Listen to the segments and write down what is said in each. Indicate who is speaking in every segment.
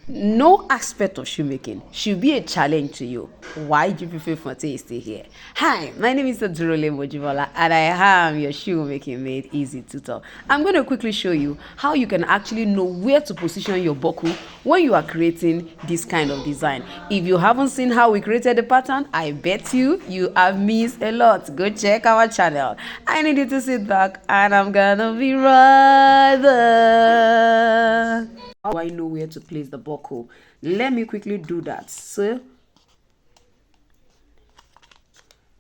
Speaker 1: No aspect of shoemaking should be a challenge to you. Why Jibbyfemforte is still here? Hi, my name is Adurole Mojibola and I am your shoemaking made easy tutor. I'm going to quickly show you how you can actually know where to position your buckle when you are creating this kind of design. If you haven't seen how we created the pattern, I bet you have missed a lot. Go check our channel. I need you to sit back and I'm gonna be right there. How do I know where to place the buckle? Let me quickly do that. So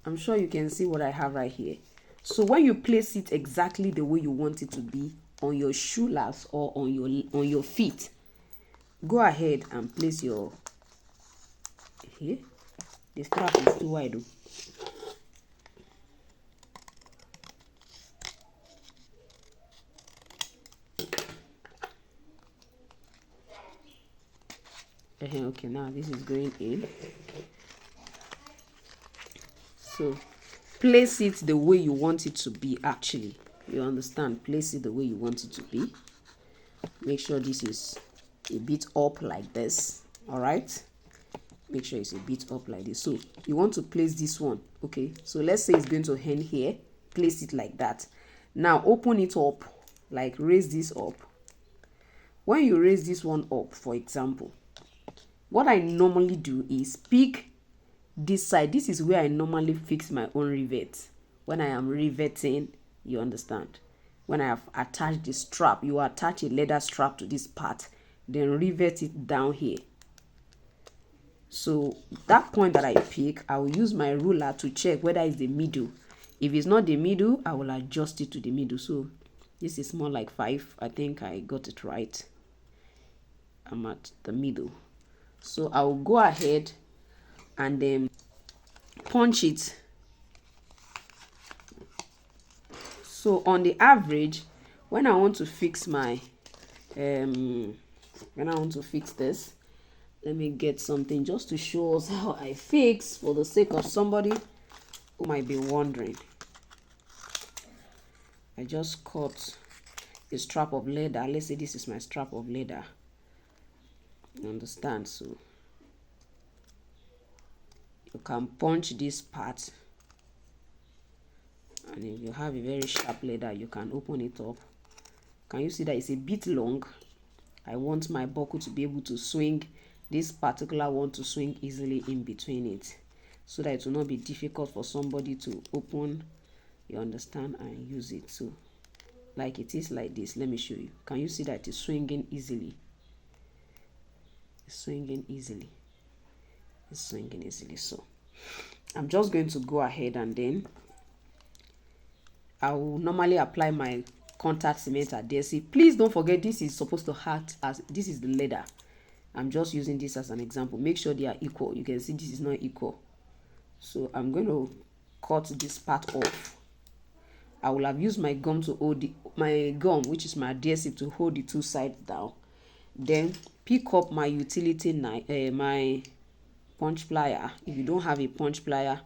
Speaker 1: I'm sure you can see what I have right here. So when you place it exactly the way you want it to be on your shoe lace or on your feet, go ahead and place your here. The strap is too wide. Okay, now this is going in. So place it the way you want it to be. Actually, you understand, place it the way you want it to be. Make sure this is a bit up like this. All right, make sure it's a bit up like this. So you want to place this one. Okay, so let's say it's going to end here. Place it like that. Now open it up, like raise this up. When you raise this one up, for example, what I normally do is pick this side. This is where I normally fix my own rivet when I am riveting. You understand, when I have attached the strap, you attach a leather strap to this part, then rivet it down here. So that point that I pick, I will use my ruler to check whether it's the middle. If it's not the middle, I will adjust it to the middle. So this is more like 5. I think I got it right. I'm at the middle. So I will go ahead and then punch it. So on the average, when I want to fix my when I want to fix this, let me get something just to show us how I fix, for the sake of somebody who might be wondering. I just cut a strap of leather. Let's say this is my strap of leather. You understand? So you can punch this part, and if you have a very sharp leather, you can open it up. Can you see that it's a bit long? I want my buckle to be able to swing, this particular one to swing easily in between it, so that it will not be difficult for somebody to open, you understand, and use it. So like it is like this. Let me show you. Can you see that it's swinging easily? It's swinging easily. It's swinging easily. So I'm just going to go ahead and then I will normally apply my contact cement adhesive. Please don't forget, this is supposed to act as, this is the leather. I'm just using this as an example. Make sure they are equal. You can see this is not equal. So I'm going to cut this part off. I will have used my gum to hold my gum, which is my adhesive, to hold the two sides down. Then pick up my utility knife, my punch plier. If you don't have a punch plier,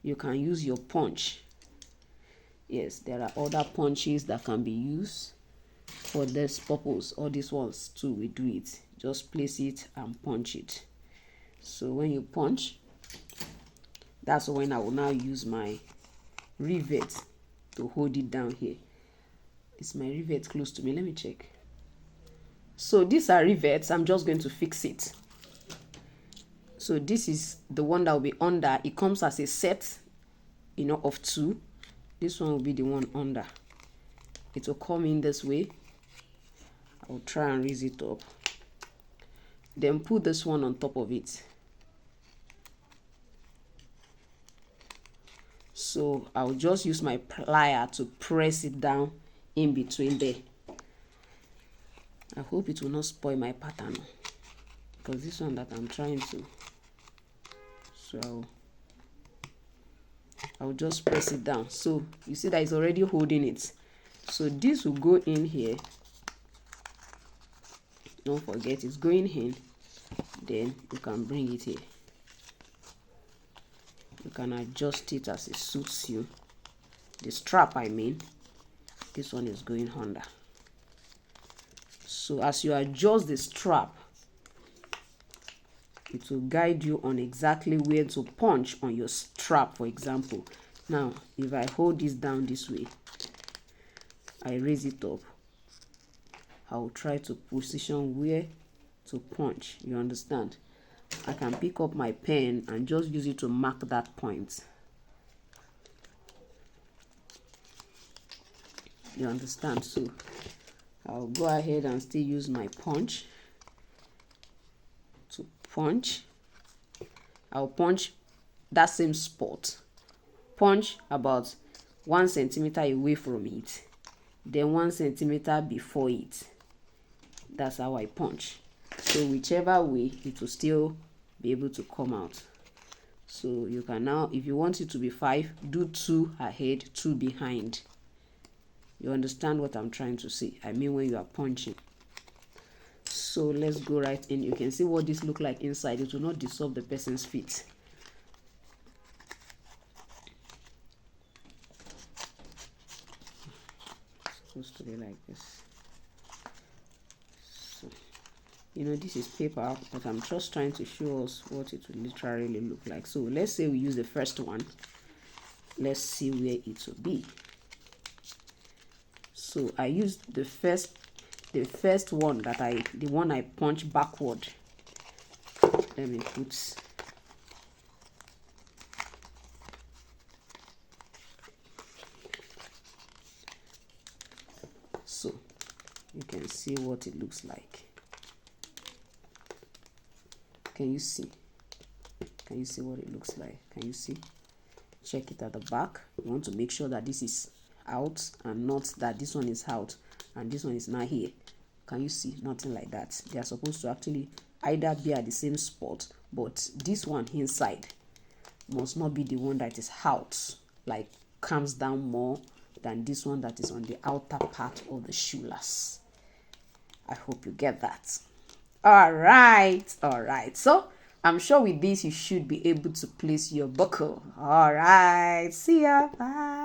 Speaker 1: you can use your punch. Yes, there are other punches that can be used for this purpose. All these ones too, we do it. Just place it and punch it. So when you punch, that's when I will now use my rivet to hold it down here. Is my rivet close to me? Let me check. So these are rivets. I'm just going to fix it. So this is the one that will be under. It comes as a set, you know, of 2. This one will be the one under. It will come in this way. I will try and raise it up. Then put this one on top of it. So I'll just use my plier to press it down in between there. I hope it will not spoil my pattern, because this one that I'm trying to. So I'll just press it down. So you see that it's already holding it. So this will go in here. Don't forget, it's going in. Then you can bring it here. You can adjust it as it suits you. The strap, I mean, this one is going under. So as you adjust the strap, It will guide you on exactly where to punch on your strap, for example. Now, if I hold this down this way, I raise it up, I will try to position where to punch. You understand? I can pick up my pen and just use it to mark that point. You understand? So I'll go ahead and still use my punch to punch. I'll punch that same spot, punch about 1 centimeter away from it, then 1 centimeter before it. That's how I punch. So whichever way, it will still be able to come out. So you can now, if you want it to be 5, do 2 ahead, 2 behind. You understand what I'm trying to say? I mean, when you are punching. So let's go right in. You can see what this look like inside. It will not disturb the person's feet. It's supposed to be like this. So, you know, this is paper, but I'm just trying to show us what it will literally look like. So let's say we use the first one. Let's see where it will be. So I used the first one that the one I punch backward. Let me put, so you can see what it looks like. Can you see? Can you see what it looks like? Can you see? Check it at the back. You want to make sure that this is out and not that this one is out and this one is not here. Can you see? Nothing like that. They are supposed to actually either be at the same spot, but this one inside must not be the one that is out, like comes down more than this one that is on the outer part of the shoelace. I hope you get that. All right. So I'm sure with this you should be able to place your buckle. All right, see ya. Bye.